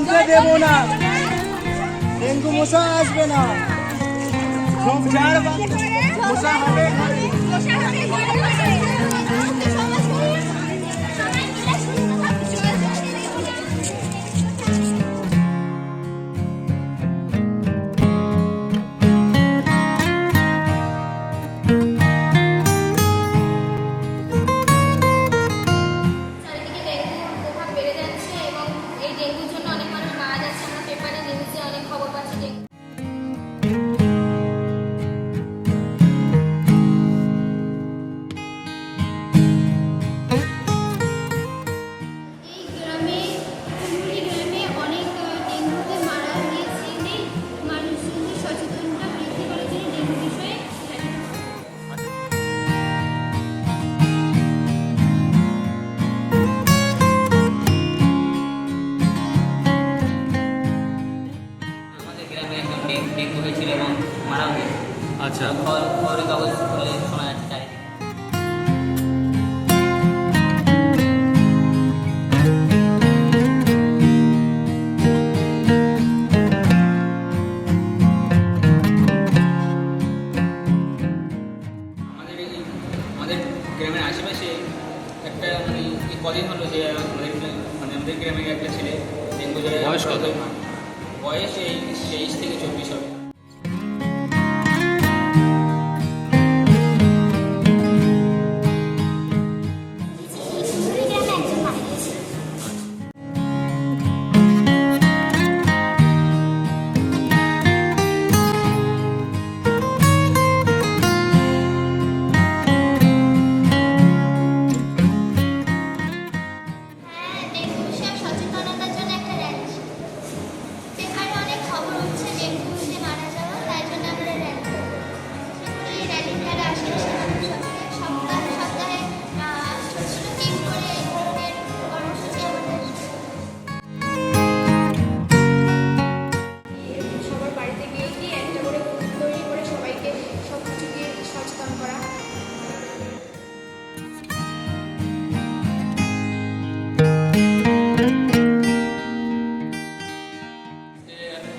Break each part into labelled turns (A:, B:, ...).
A: জমতে দেব না, ডেঙ্গু মশা আসবে না, ঝোপঝাড় মশা হবে।
B: ডেঙ্গু হয়েছিল এবং মারা গেছে।
C: আচ্ছা,
B: খবরের কাগজ খুললে শোনা যাচ্ছে চারিদিকে। আমাদের গ্রামের আশেপাশে একটা মানে কদিন হলো যে আমাদের গ্রামের একটা ছেলে ডেঙ্গু জ্বরে
C: বয়স কত?
B: বয়স এই 23 থেকে 24 হবে।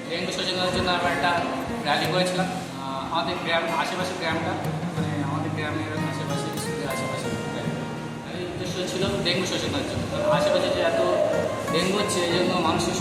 B: ডেঙ্গু সচেতনের জন্য আমরা একটা র্যালি করেছিলাম। আমাদের আশেপাশের গ্রামটা মানে আমাদের গ্রামের আশেপাশে স্কুলের আশেপাশে উদ্দেশ্য ছিল ডেঙ্গু সচেতনের জন্য। কারণ আশেপাশে যে এত ডেঙ্গু হচ্ছে এই জন্য মানুষের